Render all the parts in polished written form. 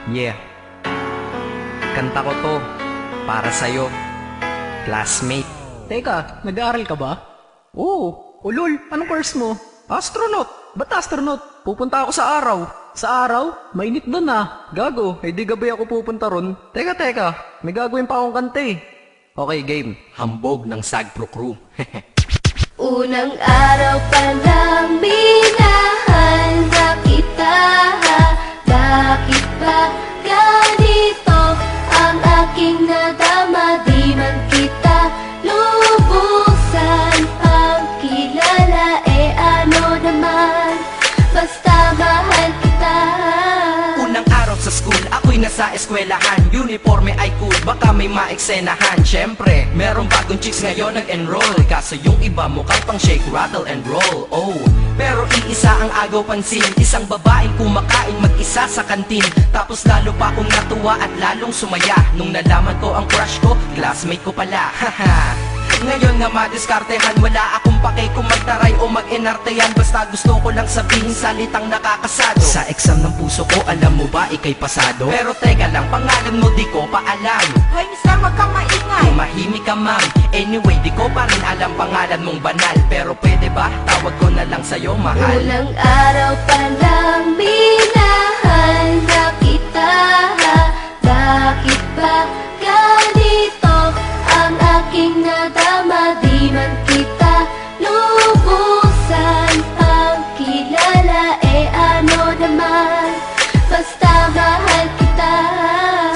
Yeah, kanta ko to para sa'yo, classmate. Teka, nag-aaral ka ba? Oo. Ulol, anong course mo? Astronaut. Ba't astronaut? Pupunta ako sa araw. Sa araw? Mainit doon ah. Gago, di gabi ako pupunta ron. Teka, may gagawin pa akong kanta eh. Okay, game. Hambog ng Sagpro Crew. Unang araw pa lang minahal na kita. Bakit ba ganito ang aking nadama? Di man kita lubusan ang kilala. Ano naman, basta mahal kita. Unang araw sa school, ako'y nasa eskwelahan. Uniforme ay cool, baka may maeksenahan. Syempre, merong bagong chicks ngayon nag-enroll. Kaso yung iba mukhang pang shake, rattle and roll. Oh, pero iisa ang agaw pansin. Isang babaeng kumakain mag-isa sa kantin. Tapos lalo pa akong natuwa at lalong sumaya nung nalaman ko ang crush ko, classmate ko pala. Haha. Ngayon nga madiskartehan, wala akong pake kung magtaray o mag-enartehan. Basta gusto ko lang sabihin salitang nakakasado. Sa exam ng puso ko, alam mo ba ikay pasado? Pero teka lang, pangalan mo di ko pa alam. Hoy, mister, wag kang maingay. Tumahimik ka ma'am. Anyway, di ko pa rin alam pangalan mong banal. Pero pwede ba, tawag ko na lang sa'yo mahal. Unang araw pa lang minahal na kita. Bakit ba ganito ang aking nadama? Di man kita lubusan ang kilala. Ano naman, basta mahal kita.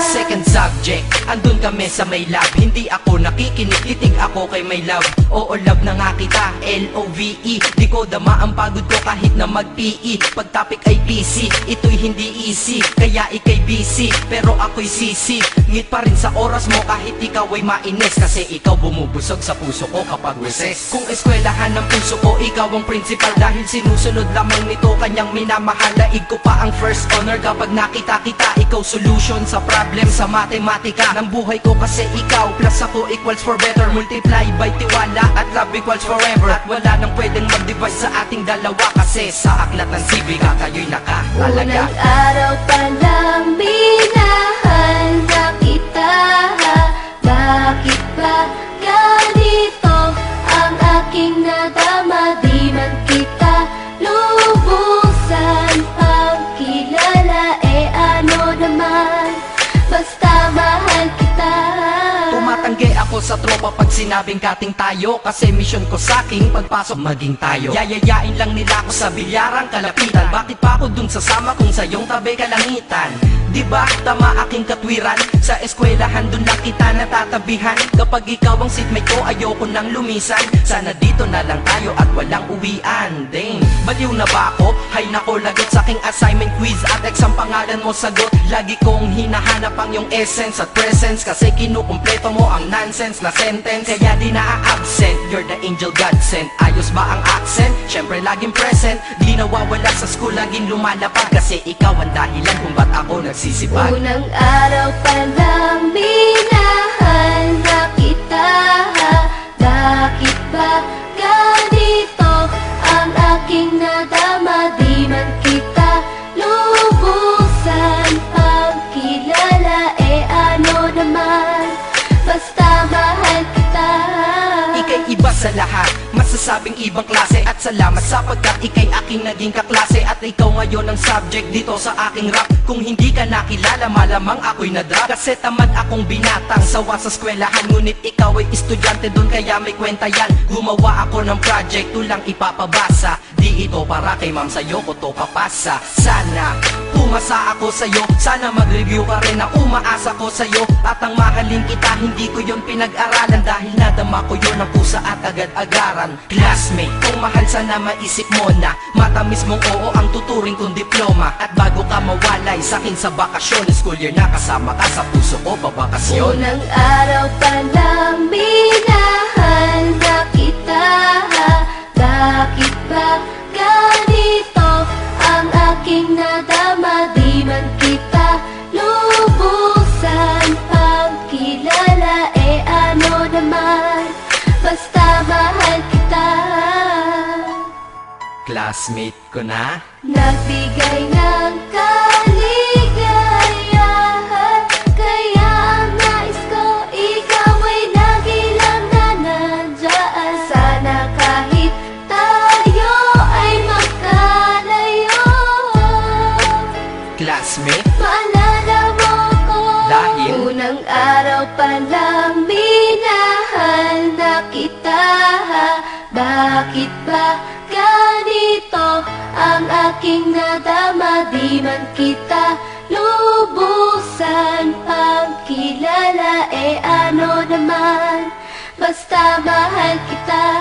Second subject, andun kami sa may lab. Hindi ako nakikinig, titig ako kay may love. Oo, love na nga kita, L-O-V-E. Di ko dama ang pagod ko kahit na mag-PE. Pag topic ay PC, ito'y hindi easy. Kaya ikay busy, pero ako'y sisi. Ngit pa rin sa oras mo kahit ikaw ay mainis. Kasi ikaw bumubusog sa puso ko kapag recess. Kung eskwelahan ng puso ko, ikaw ang principal. Dahil sinusunod lamang nito kanyang minamahal. Daig ko pa ang first honor kapag nakita kita. Ikaw solution sa problem sa matematika ng buhay ko, kasi ikaw plus ako equals for better. Multiply by tiwala at love equals forever. At wala nang pwedeng mag-divide sa ating dalawa, kasi sa aklat ng sibika kayo'y nakahalaga. Unang araw pa lang minahal na kita. Bakit ba ganito ang aking nadama? Di man kita lubusan ang kilala. Ano naman, basta mahal kita. Tumatanggi ako sa tropa pag sinabing kating tayo, kasi mission ko sa aking pagpasok maging tayo. Yayayain lang nila ako sa bilyarang kalapitan. Bakit pa ako dun sasama kung sa iyong tabi kalangitan? Diba tama aking katwiran? Sa eskwelahan dun lang kita natatabihan. Kapag ikaw ang seatmate ko, ayoko nang lumisan. Sana dito na lang tayo at walang uwian. Dang, baliw na ba ako? Hay nako, lagot sa aking assignment quiz at exam, pangalan mo sagot. Lagi kong hinahanap ang iyong essence at presence, kasi kinukumpleto mo ang nonsense na sentence. Kaya di na-absent, you're the angel God sent. Ayos ba ang accent? Syempre laging present. Di nawawala sa school, laging lumalapag, kasi ikaw ang dahilan kung ba't ako nagsisipag. Unang araw pa lang minahal na kita. Bakit ba ganito ang aking nadama? Di man kita lubusan ang kilala. Ano naman, basta mahal kita. Ika'y iba sa lahat, masasabing ibang klase. At salamat sapagkat ika'y aking naging kaklase. At ikaw ngayon ang subject dito sa aking rap. Kung hindi ka nakilala, malamang ako'y na-drop. Kasi tamad akong binatang sawa sa eskwelahan. Ngunit ikaw ay estudyante dun, kaya may kwenta yan. Gumawa ako ng project, tulang ipapabasa. Di ito para kay ma'am, sa'yo ko to papasa. Sana pumasa ako sa'yo, sana mag-review ka rin na umaasa ko sa'yo. At ang mahalin kita, hindi ko yun pinag-aralan. Dahil nadama ko yun ang pusa at agad-agaran. Classmate, kung mahal sana maisip mo na matamis mong oo ang tuturing kong diploma. At bago ka mawalay sa'kin sa bakasyon, school year na kasama ka sa puso ko babakasyon. Unang araw pa lang minahal na kita. Bakit ba ganito ang aking nadama? Di man kita lubusan ang kilala. Ano naman, basta mahal kita. Classmate ko na. Nagbigay ng kaligaya nadama, di man kita lubusan pang kilala. Eh ano naman, basta mahal kita.